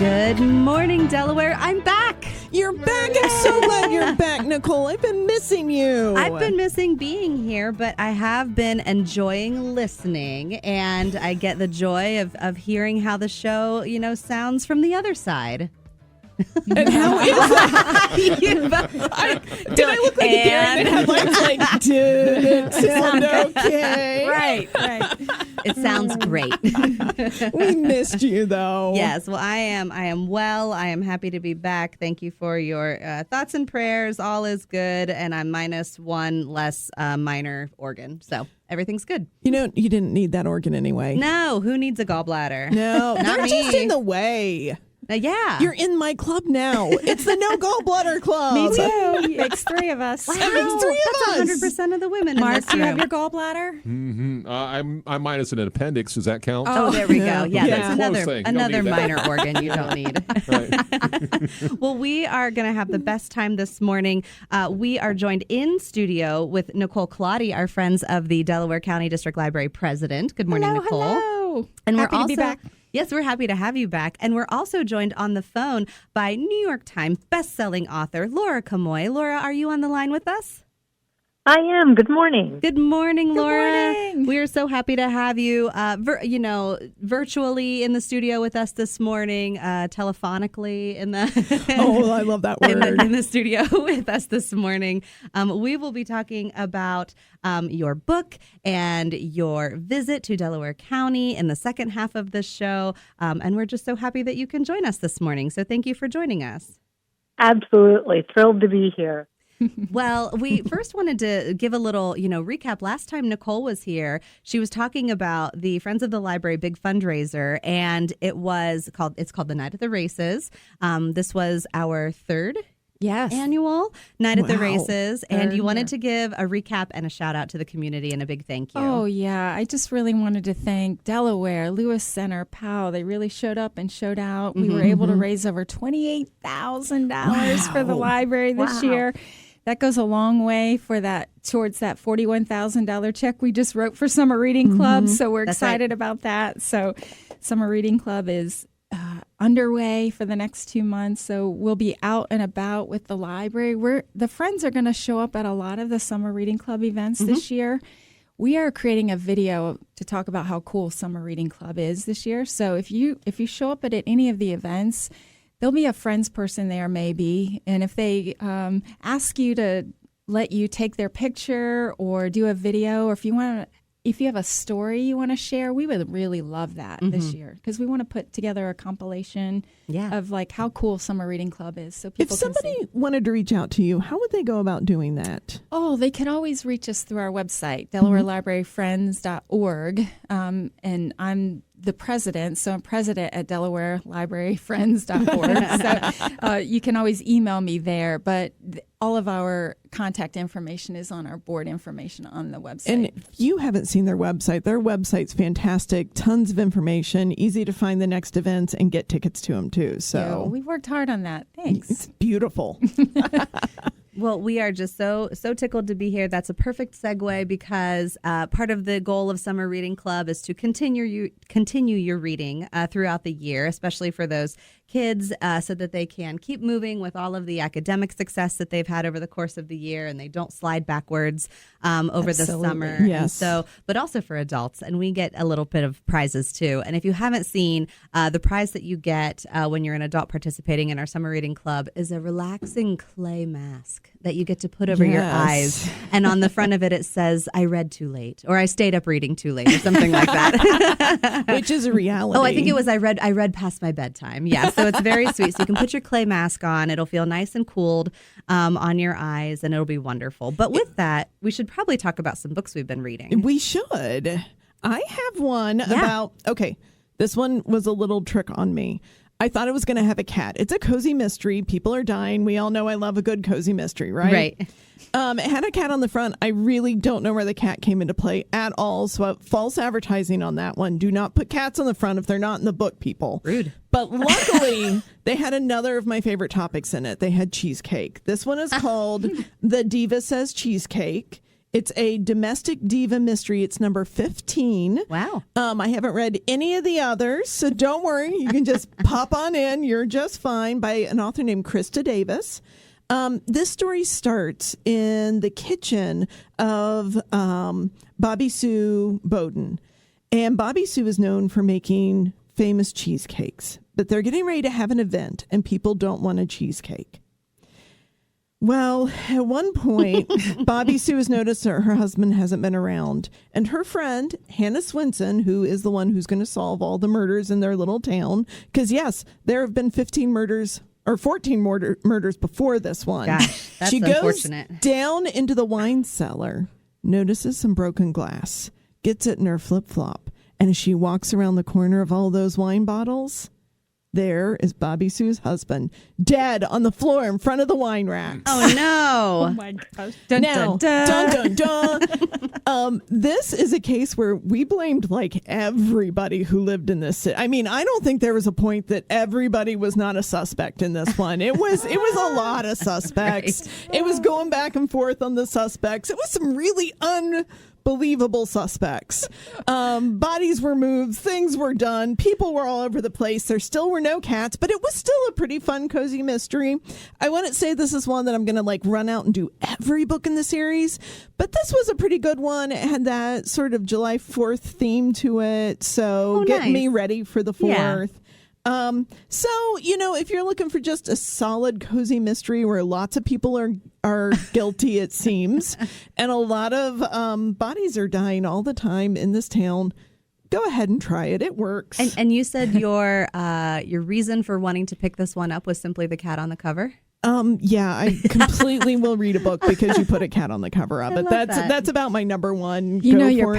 Good morning, Delaware. I'm back. You're back. I'm so glad you're back, Nicole. I've been missing you. I've been missing being here, but I have been enjoying listening, and I get the joy of hearing how the show, sounds from the other side. And how is that? Did I look like a deer in the headlights? Like, did it sound okay? Right. It sounds great. We missed you, though. Yes, well, I am well. I am happy to be back. Thank you for your thoughts and prayers. All is good, and I'm minus one less minor organ, so everything's good. You didn't need that organ anyway. No, who needs a gallbladder? No, Not they're me. just in the way. Yeah. You're in my club now. It's the No Gallbladder Club. Me too. Makes three of us. Wow, It's three of us. That's 100% of the women Mark, in this do you have room. your gallbladder? Mm-hmm. I'm minus an appendix. Does that count? Oh, there we go. Yeah, Yeah. that's Close thing. You don't another need that. minor organ you don't need. Right. Well, we are going to have the best time this morning. We are joined in studio with Nichole Klatte, our friends of the Delaware County District Library president. Good morning, Nicole. Hello. And Happy we're to be back. Yes, we're happy to have you back. And we're also joined on the phone by New York Times bestselling author Laura Kamoie. Laura, are you on the line with us? I am. Good morning. Good morning, Laura. morning. We are so happy to have you, virtually in the studio with us this morning, telephonically in the Oh, I love that word. in the studio with us this morning. We will be talking about your book and your visit to Delaware County in the second half of the show. And we're just so happy that you can join us this morning. So thank you for joining us. Absolutely. Thrilled to be here. Well, we first wanted to give a little, recap. Last time Nicole was here, she was talking about the Friends of the Library big fundraiser, and it's called the Night of the Races. This was our third annual Night of the Wow. Races, and Third, you wanted to give a recap and a shout out to the community and a big thank you. Oh, yeah. I just really wanted to thank Delaware, Lewis Center, POW. They really showed up and showed out. We were able to raise over $28,000 for the library this year. That goes a long way towards that $41,000 check we just wrote for Summer Reading Club. So we're That's excited right. about that. So Summer Reading Club is underway for the next 2 months. So we'll be out and about with the library. The friends are going to show up at a lot of the Summer Reading Club events this year. We are creating a video to talk about how cool Summer Reading Club is this year. So if you show up at any of the events, there'll be a friends person there maybe, and if they ask you to let you take their picture or do a video, or if you have a story you want to share, we would really love that this year, because we want to put together a compilation of like how cool Summer Reading Club is, so people If somebody wanted to reach out to you, how would they go about doing that? Oh, they can always reach us through our website, DelawareLibraryFriends.org, and I'm the president, so I'm president at DelawareLibraryFriends.org. So you can always email me there, but all of our contact information is on our board information on the website. And if you haven't seen their website's fantastic. Tons of information, easy to find the next events and get tickets to them too. So we've worked hard on that. Thanks. it's beautiful. Well, we are just so tickled to be here. That's a perfect segue, because part of the goal of Summer Reading Club is to continue your reading throughout the year, especially for those kids, so that they can keep moving with all of the academic success that they've had over the course of the year, and they don't slide backwards over the summer. Yes. And so, but also for adults, and we get a little bit of prizes too. And if you haven't seen, the prize that you get when you're an adult participating in our Summer Reading Club is a relaxing clay mask that you get to put over your eyes, and on the front of it says, "I read too late," or "I stayed up reading too late," or something like that. Which is a reality. Oh, I think it was I read past my bedtime. Yeah, so it's very sweet. So you can put your clay mask on. It'll feel nice and cooled on your eyes, and it'll be wonderful. But with that, we should probably talk about some books we've been reading. We should. I have one about, this one was a little trick on me. I thought it was going to have a cat. It's a cozy mystery. People are dying. We all know I love a good cozy mystery, right? Right. It had a cat on the front. I really don't know where the cat came into play at all. So false advertising on that one. Do not put cats on the front if they're not in the book, people. Rude. But luckily, they had another of my favorite topics in it. They had cheesecake. This one is called The Diva Says Cheesecake. It's a domestic diva mystery. It's number 15. Wow. I haven't read any of the others, so don't worry. You can just pop on in. You're just fine, by an author named Krista Davis. This story starts in the kitchen of Bobby Sue Bowden. And Bobby Sue is known for making famous cheesecakes. But they're getting ready to have an event, and people don't want a cheesecake. Well, at one point, Bobby Sue has noticed that her husband hasn't been around. And her friend, Hannah Swinson, who is the one who's going to solve all the murders in their little town, because, yes, there have been 15 murders or 14 murders before this one. Gosh, that's she goes unfortunate. down into the wine cellar, notices some broken glass, gets it in her flip-flop. And as she walks around the corner of all those wine bottles, there is Bobby Sue's husband, dead on the floor in front of the wine racks. Oh, no. Oh, my gosh. Dun, Now, dun, dun. dun, dun, dun. This is a case where we blamed like everybody who lived in this city. I mean, I don't think there was a point that everybody was not a suspect in this one. It was a lot of suspects. Right. It was going back and forth on the suspects. It was some really unbelievable suspects. Bodies were moved, things were done, people were all over the place. There still were no cats, but it was still a pretty fun, cozy mystery. I wouldn't say this is one that I'm going to like run out and do every book in the series, but this was a pretty good one. It had that sort of July 4th theme to it, so get me ready for the 4th. Yeah. So, if you're looking for just a solid, cozy mystery where lots of people are guilty, it seems, and a lot of bodies are dying all the time in this town, go ahead and try it. It works. And you said your reason for wanting to pick this one up was simply the cat on the cover? Yeah, I completely will read a book because you put a cat on the cover of it. That's about my number one. You're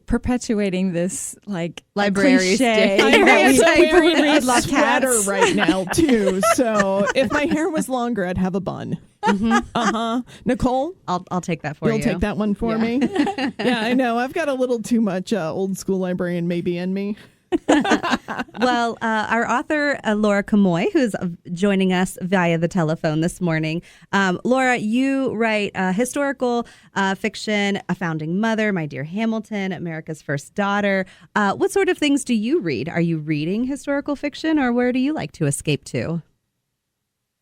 perpetuating this like library cliche. I'm wearing a La sweater Cats. right now too. So if my hair was longer, I'd have a bun. Mm-hmm. Nicole, I'll take that for you. You'll take that one for me. Yeah, I know. I've got a little too much old school librarian maybe in me. Well, our author, Laura Kamoie, who's joining us via the telephone this morning. Laura, you write historical fiction, A Founding Mother, My Dear Hamilton, America's First Daughter. What sort of things do you read? Are you reading historical fiction, or where do you like to escape to?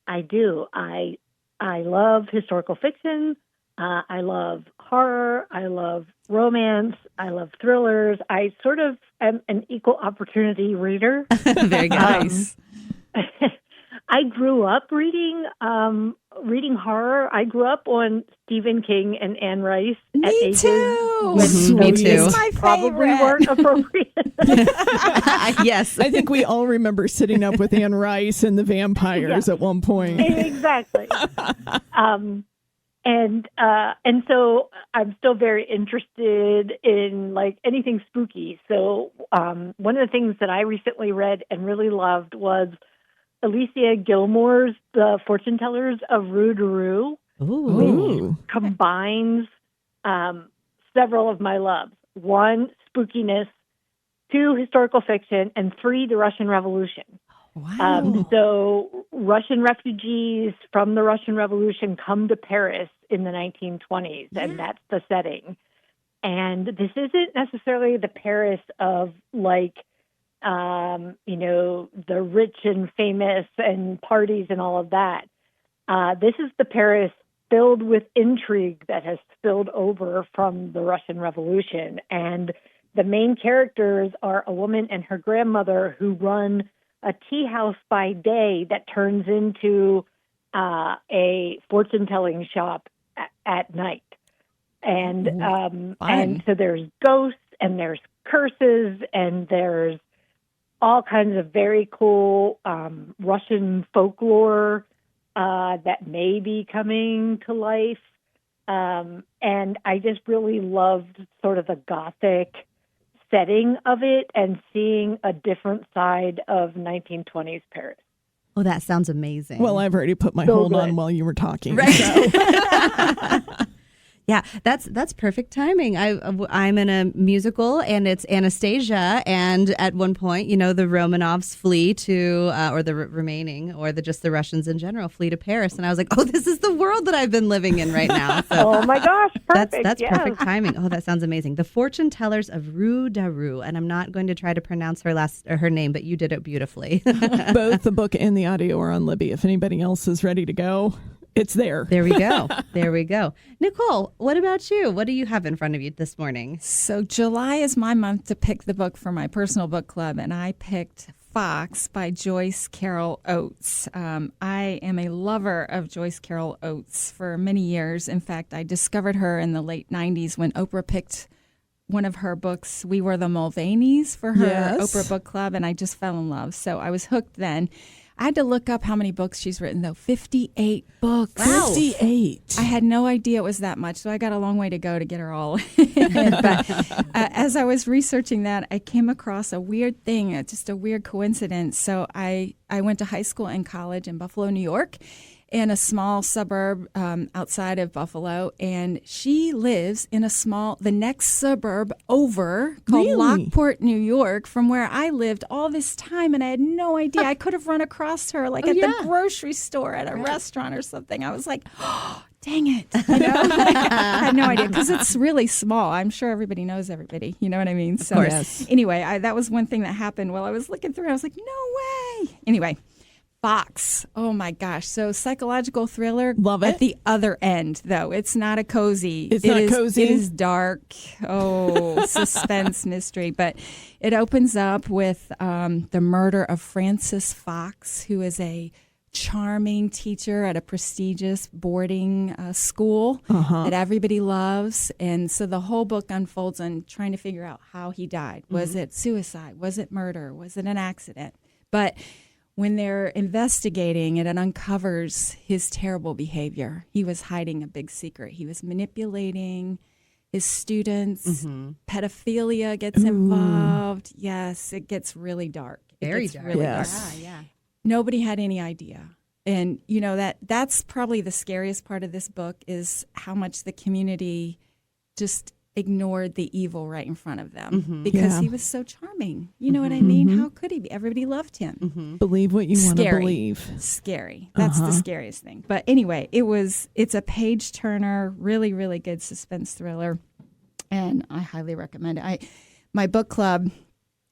I do. I love historical fiction. I love horror. I love romance. I love thrillers. I sort of am an equal opportunity reader. Very nice. I grew up reading horror. I grew up on Stephen King and Anne Rice at ages when Me too. My probably favorite. weren't appropriate. Yes. I think we all remember sitting up with Anne Rice and the vampires at one point. Exactly. And so I'm still very interested in like anything spooky. So one of the things that I recently read and really loved was Olesya Gilmore's The Fortune Tellers of Rue Daru, which combines several of my loves. 1, spookiness, 2, historical fiction, and 3, the Russian Revolution. Wow. So Russian refugees from the Russian Revolution come to Paris in the 1920s, and that's the setting. And this isn't necessarily the Paris of like, the rich and famous and parties and all of that. This is the Paris filled with intrigue that has spilled over from the Russian Revolution. And the main characters are a woman and her grandmother who run a tea house by day that turns into a fortune-telling shop at night. And so there's ghosts and there's curses and there's all kinds of very cool Russian folklore that may be coming to life. And I just really loved sort of the Gothic setting of it and seeing a different side of 1920s Paris. Oh, that sounds amazing. Well, I've already put my hold on while you were talking. Right. So. Yeah, that's perfect timing. I'm in a musical, and it's Anastasia, and at one point, the Romanovs flee to, or the remaining, or just the Russians in general flee to Paris, and I was like, oh, this is the world that I've been living in right now. So Oh my gosh, perfect. that's yes. perfect timing. Oh, that sounds amazing. The Fortune Tellers of Rue Daru, and I'm not going to try to pronounce her name, but you did it beautifully. Both the book and the audio are on Libby. If anybody else is ready to go, it's there. There we go. There we go. Nicole, what about you? What do you have in front of you this morning? So July is my month to pick the book for my personal book club, and I picked Fox by Joyce Carol Oates. I am a lover of Joyce Carol Oates for many years. In fact, I discovered her in the late 90s when Oprah picked one of her books, We Were the Mulvaneys, for her Oprah book club, and I just fell in love. So I was hooked then. I had to look up how many books she's written, though. 58 books. Wow. 58. I had no idea it was that much, so I got a long way to go to get her all in. But as I was researching that, I came across a weird thing, just a weird coincidence. So I went to high school and college in Buffalo, New York, in a small suburb outside of Buffalo, and she lives in the next suburb over called Lockport, New York, from where I lived all this time, and I had no idea. I could have run across her at the grocery store, at a restaurant or something. I was like, oh, dang it. I had no idea, because it's really small. I'm sure everybody knows everybody. You know what I mean? So anyway, that was one thing that happened while I was looking through. I was like, no way. Anyway. Fox. Oh my gosh. So psychological thriller. Love it. At the other end, though. It's not a cozy. It's not cozy. It is dark. Oh, suspense, mystery. But it opens up with the murder of Frances Fox, who is a charming teacher at a prestigious boarding school that everybody loves. And so the whole book unfolds on trying to figure out how he died. Was it suicide? Was it murder? Was it an accident? But when they're investigating it, it uncovers his terrible behavior. He was hiding a big secret. He was manipulating his students. Pedophilia gets involved. Yes, it gets really dark. Very dark. Really Yes. dark. Yeah. Nobody had any idea. And, that's probably the scariest part of this book, is how much the community just ignored the evil right in front of them because he was so charming. You know what I mean? How could he be? Everybody loved him. Believe what you want to Scary. believe. Scary. That's the scariest thing. But anyway, it's a page turner, really, really good suspense thriller, and I highly recommend it. My book club,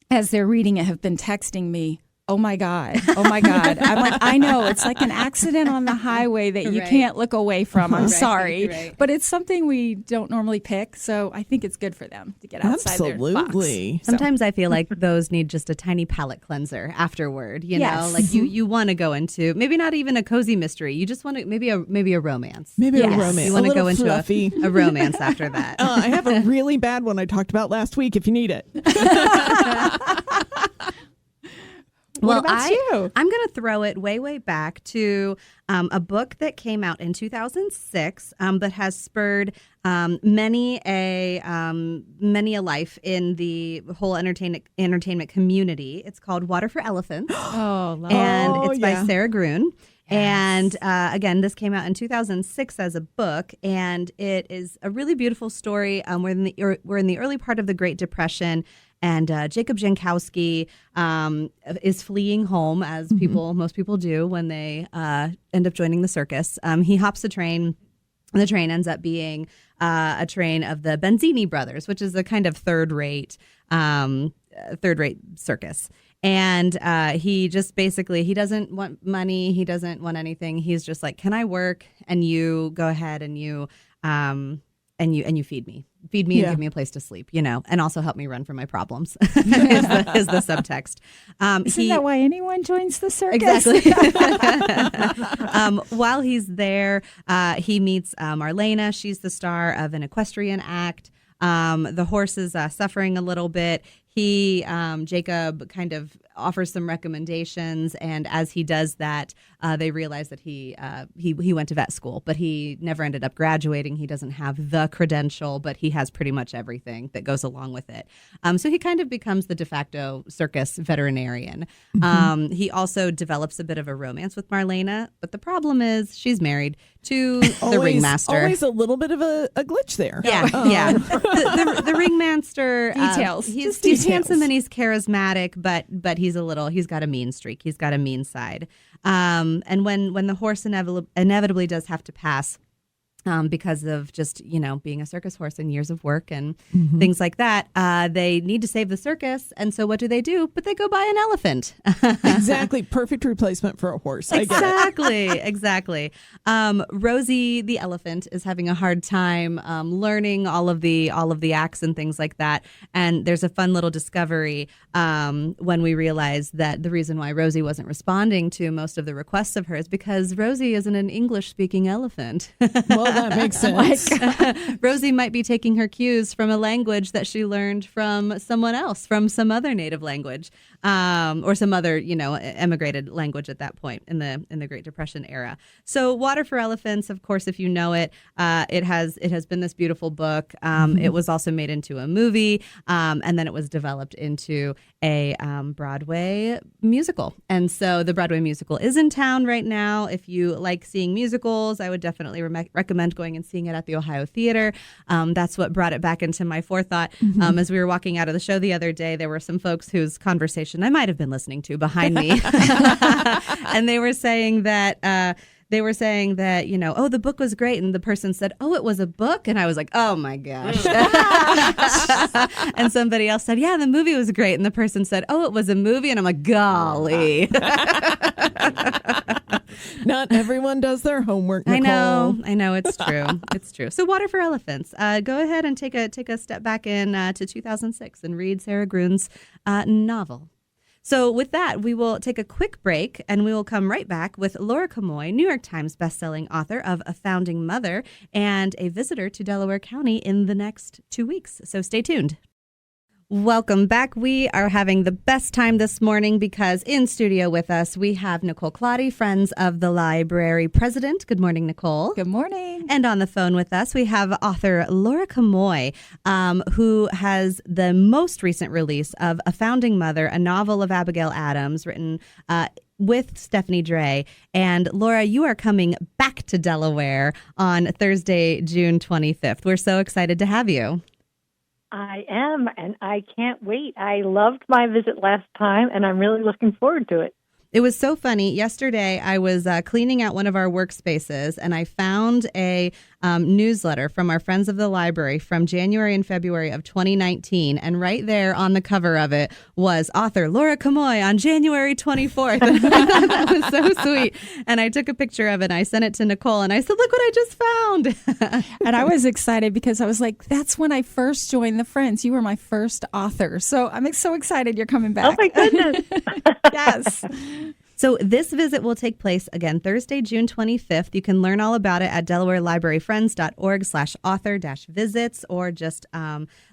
as they're reading it, have been texting me, oh my God. I'm like, I know, it's like an accident on the highway that you can't look away from. I'm sorry. Right. But it's something we don't normally pick, so I think it's good for them to get outside their box. Absolutely. Sometimes I feel like those need just a tiny palate cleanser afterward. You know, like you want to go into maybe not even a cozy mystery. You just want to maybe a romance. Maybe a romance. You want to go into fluffy. a romance after that. I have a really bad one I talked about last week if you need it. What about you? I'm going to throw it way back to a book that came out in 2006, but has spurred many a life in the whole entertainment community. It's called Water for Elephants. Oh, love And it's by Sara Gruen. Yes. And again, this came out in 2006 as a book, and it is a really beautiful story. We're in the early part of the Great Depression. And Jacob Jankowski is fleeing home, as most people do when they end up joining the circus. He hops a train, and the train ends up being a train of the Benzini brothers, which is a kind of third-rate circus. And he just basically, he doesn't want money. He doesn't want anything. He's just like, can I work? And you go ahead and you feed me. Feed me and give me a place to sleep, and also help me run from my problems is the subtext. Isn't that why anyone joins the circus? Exactly. While he's there, he meets Marlena. She's the star of an equestrian act. The horse is suffering a little bit. Jacob kind of offers some recommendations, and as he does that, they realize that he went to vet school, but he never ended up graduating. He doesn't have the credential, but he has pretty much everything that goes along with it. So he kind of becomes the de facto circus veterinarian. He also develops a bit of a romance with Marlena, but the problem is she's married to the ringmaster. Always a little bit of a glitch there. Yeah. The ringmaster. Details. He's handsome and he's charismatic, but he's got a mean streak. He's got a mean side. And when the horse inevitably does have to pass, because of just, being a circus horse and years of work and things like that, they need to save the circus. And so what do? But they go buy an elephant. Exactly. Perfect replacement for a horse. I get it. Exactly. Rosie the elephant is having a hard time learning all of the acts and things like that. And there's a fun little discovery when we realize that the reason why Rosie wasn't responding to most of the requests of hers because Rosie isn't an English-speaking elephant. Well, that makes sense. Rosie might be taking her cues from a language that she learned from someone else, from some other native language, or some other, emigrated language at that point in the Great Depression era. So Water for Elephants, of course, if you know it, it has been this beautiful book. It was also made into a movie, and then it was developed into a Broadway musical. And so the Broadway musical is in town right now. If you like seeing musicals, I would definitely recommend going and seeing it at the Ohio Theater. That's what brought it back into my forethought. As we were walking out of the show the other day, there were some folks whose conversation I might have been listening to behind me. And they were saying that, oh, the book was great. And the person said, oh, it was a book. And I was like, oh, my gosh. And somebody else said, yeah, the movie was great. And the person said, oh, it was a movie. And I'm like, golly. Not everyone does their homework, Nicole. I know. It's true. It's true. So Water for Elephants. Go ahead and take a step back in to 2006 and read Sarah Gruen's novel. So with that, we will take a quick break and we will come right back with Laura Kamoie, New York Times bestselling author of A Founding Mother and a visitor to Delaware County in the next 2 weeks. So stay tuned. Welcome back. We are having the best time this morning because in studio with us, we have Nichole Klatte, Friends of the Library president. Good morning, Nicole. Good morning. And on the phone with us, we have author Laura Kamoie, who has the most recent release of A Founding Mother, a novel of Abigail Adams, written with Stephanie Dre. And Laura, you are coming back to Delaware on Thursday, June 25th. We're so excited to have you. I am, and I can't wait. I loved my visit last time, and I'm really looking forward to it. It was so funny. Yesterday, I was cleaning out one of our workspaces, and I found a newsletter from our Friends of the Library from January and February of 2019. And right there on the cover of it was author Laura Kamoie on January 24th. That was so sweet. And I took a picture of it, and I sent it to Nicole, and I said, look what I just found. And I was excited because I was like, that's when I first joined the Friends. You were my first author. So I'm so excited you're coming back. Oh, my goodness. Yes. So this visit will take place again Thursday, June 25th. You can learn all about it at DelawareLibraryFriends.org/author-visits or just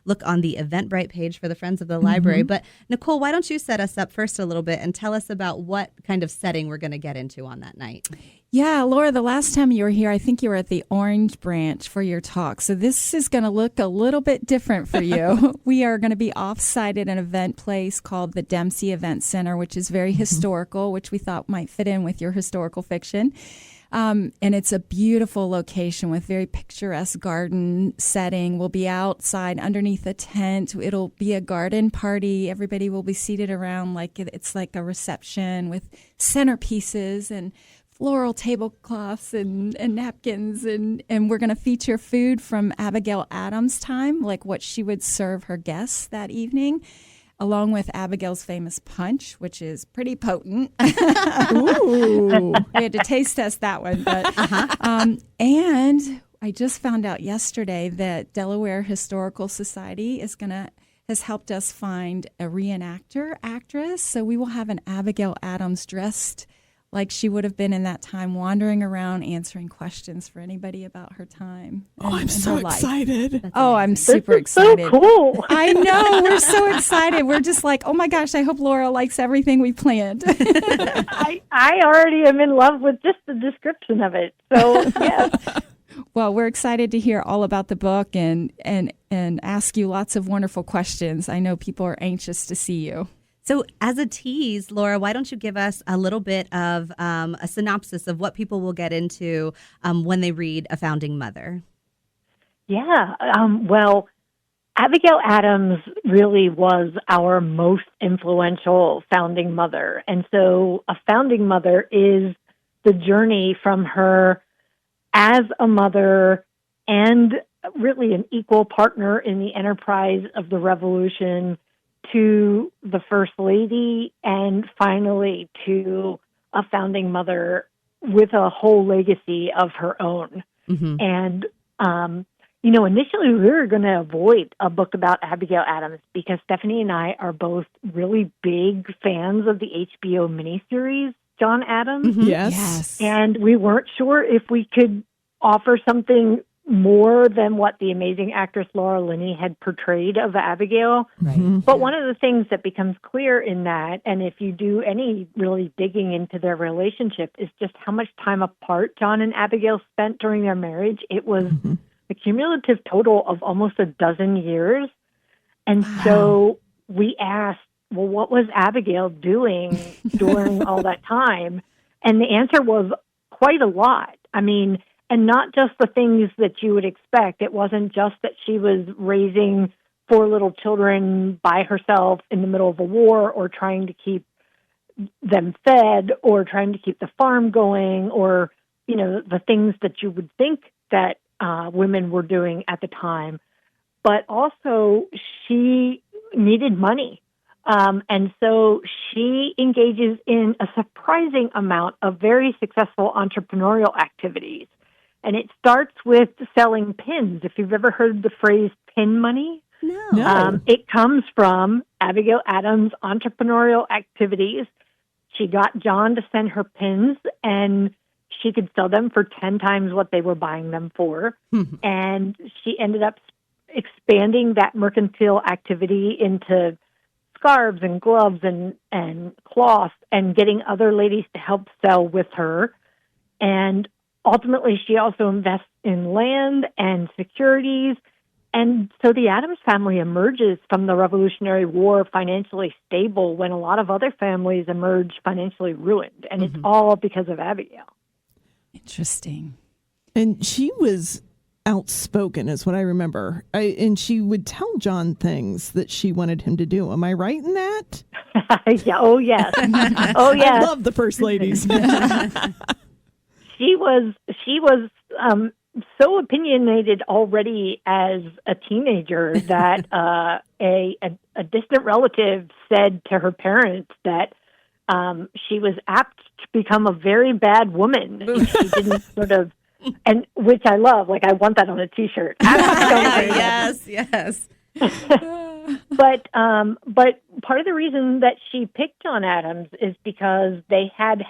look on the Eventbrite page for the Friends of the Library. But Nicole, why don't you set us up first a little bit and tell us about what kind of setting we're going to get into on that night? Yeah, Laura, the last time you were here, I think you were at the Orange Branch for your talk. So this is going to look a little bit different for you. We are going to be off-site at an event place called the Dempsey Event Center, which is very historical, which we thought might fit in with your historical fiction. And it's a beautiful location with very picturesque garden setting. We'll be outside underneath a tent. It'll be a garden party. Everybody will be seated around like it's like a reception with centerpieces and floral tablecloths and napkins, and we're going to feature food from Abigail Adams' time, like what she would serve her guests that evening, along with Abigail's famous punch, which is pretty potent. Ooh. We had to taste test that one. But, and I just found out yesterday that Delaware Historical Society has helped us find a actress. So we will have an Abigail Adams dressed like she would have been in that time, wandering around answering questions for anybody about her time. I'm and so her life. excited. Oh, I'm This super is excited. so cool. I know. We're so excited. We're just like, oh my gosh, I hope Laura likes everything we planned. I already am in love with just the description of it. So, yes. Well, we're excited to hear all about the book and ask you lots of wonderful questions. I know people are anxious to see you. So as a tease, Laura, why don't you give us a little bit of a synopsis of what people will get into when they read A Founding Mother? Yeah. Well, Abigail Adams really was our most influential founding mother. And so a founding mother is the journey from her as a mother and really an equal partner in the enterprise of the revolution to the First Lady and finally to a founding mother with a whole legacy of her own. Mm-hmm. And, initially we were going to avoid a book about Abigail Adams because Stephanie and I are both really big fans of the HBO miniseries, John Adams. Mm-hmm. Yes. And we weren't sure if we could offer something more than what the amazing actress Laura Linney had portrayed of Abigail. Right. But one of the things that becomes clear in that, and if you do any really digging into their relationship, is just how much time apart John and Abigail spent during their marriage. It was a cumulative total of almost a dozen years. And so we asked, well, what was Abigail doing during all that time? And the answer was quite a lot. I mean, and not just the things that you would expect. It wasn't just that she was raising 4 little children by herself in the middle of a war or trying to keep them fed or trying to keep the farm going or, the things that you would think that women were doing at the time. But also she needed money. And so she engages in a surprising amount of very successful entrepreneurial activities. And it starts with selling pins. If you've ever heard the phrase pin money, No. it comes from Abigail Adams' entrepreneurial activities. She got John to send her pins, and she could sell them for 10 times what they were buying them for. And she ended up expanding that mercantile activity into scarves and gloves and cloth and getting other ladies to help sell with her. And ultimately, she also invests in land and securities. And so the Adams family emerges from the Revolutionary War financially stable when a lot of other families emerge financially ruined. And it's all because of Abigail. Interesting. And she was outspoken is what I remember. And she would tell John things that she wanted him to do. Am I right in that? Yeah. Oh, yes. Oh, yes. I love the first ladies. She was so opinionated already as a teenager that a distant relative said to her parents that she was apt to become a very bad woman if she didn't sort of, and which I love. Like, I want that on a T-shirt. Yes. But part of the reason that she picked John Adams is because they had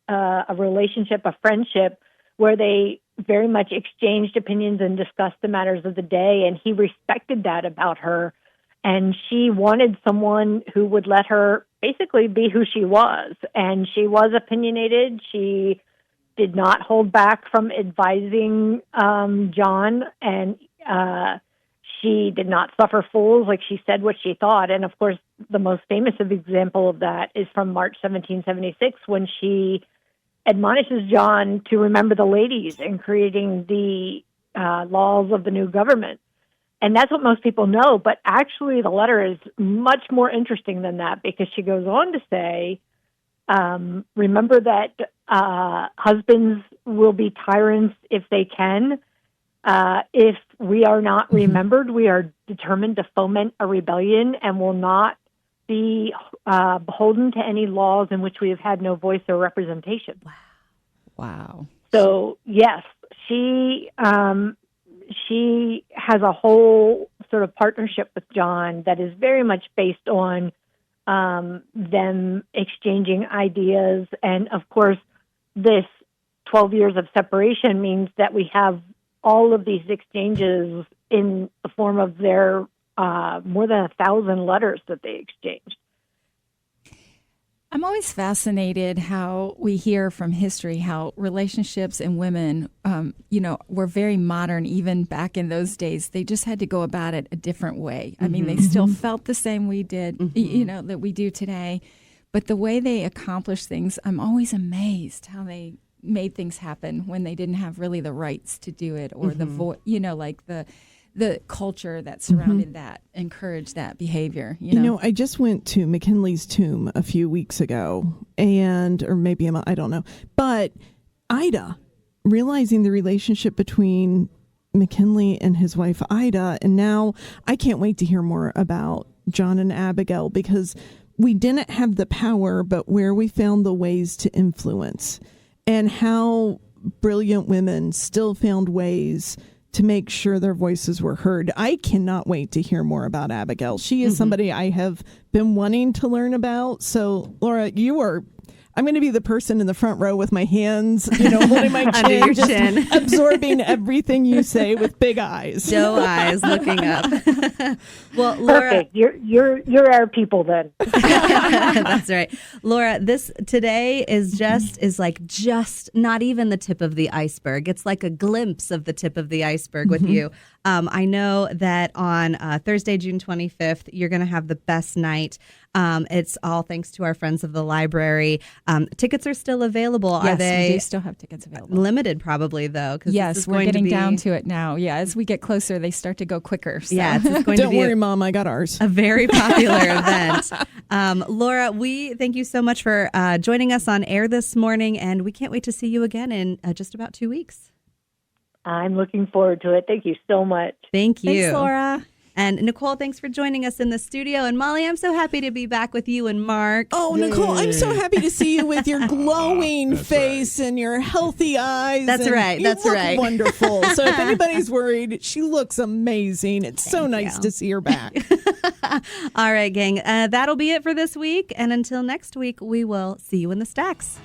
a relationship, a friendship, where they very much exchanged opinions and discussed the matters of the day, and he respected that about her. And she wanted someone who would let her basically be who she was. And she was opinionated. She did not hold back from advising John, and she did not suffer fools. Like, she said what she thought. And of course, the most famous example of that is from March 1776, when she admonishes John to remember the ladies in creating the laws of the new government. And that's what most people know. But actually, the letter is much more interesting than that, because she goes on to say, remember that husbands will be tyrants if they can. If we are not remembered, we are determined to foment a rebellion and will not be beholden to any laws in which we have had no voice or representation. Wow. So, yes, she has a whole sort of partnership with John that is very much based on them exchanging ideas. And of course, this 12 years of separation means that we have all of these exchanges in the form of their more than 1,000 letters that they exchanged. I'm always fascinated how we hear from history how relationships and women, were very modern even back in those days. They just had to go about it a different way. I mean, they still felt the same we did, that we do today. But the way they accomplished things, I'm always amazed how they made things happen when they didn't have really the rights to do it or the culture that surrounded that encouraged that behavior. You know, I just went to McKinley's tomb a few weeks ago, or maybe I don't know. But Ida, realizing the relationship between McKinley and his wife Ida, and now I can't wait to hear more about John and Abigail, because we didn't have the power, but where we found the ways to influence, and how brilliant women still found ways to make sure their voices were heard. I cannot wait to hear more about Abigail. She is somebody I have been wanting to learn about. So, Laura, I'm going to be the person in the front row with my hands, holding my chin, under your just chin, absorbing everything you say with big eyes. doe eyes looking up. Well, Laura, Perfect. You're our people then. that's right, Laura. This today is just not even the tip of the iceberg. It's like a glimpse of the tip of the iceberg with you. I know that on Thursday, June 25th, you're going to have the best night. It's all thanks to our friends of the library. Tickets are still available. Yes, are they? We do still have tickets available. Limited, probably though. Yes, we're getting down to it now. Yeah, as we get closer, they start to go quicker. So. Yeah, it's going Don't to be worry, Mom, I got ours. a very popular event. Laura, we thank you so much for joining us on air this morning, and we can't wait to see you again in just about 2 weeks. I'm looking forward to it. Thank you so much. Thank you. Thanks, Laura. And Nicole, thanks for joining us in the studio. And Molly, I'm so happy to be back with you and Mark. Oh, Nicole, I'm so happy to see you with your glowing face and your healthy eyes. That's right. You look wonderful. So if anybody's worried, she looks amazing. It's so nice to see her back. All right, gang. That'll be it for this week. And until next week, we will see you in the stacks.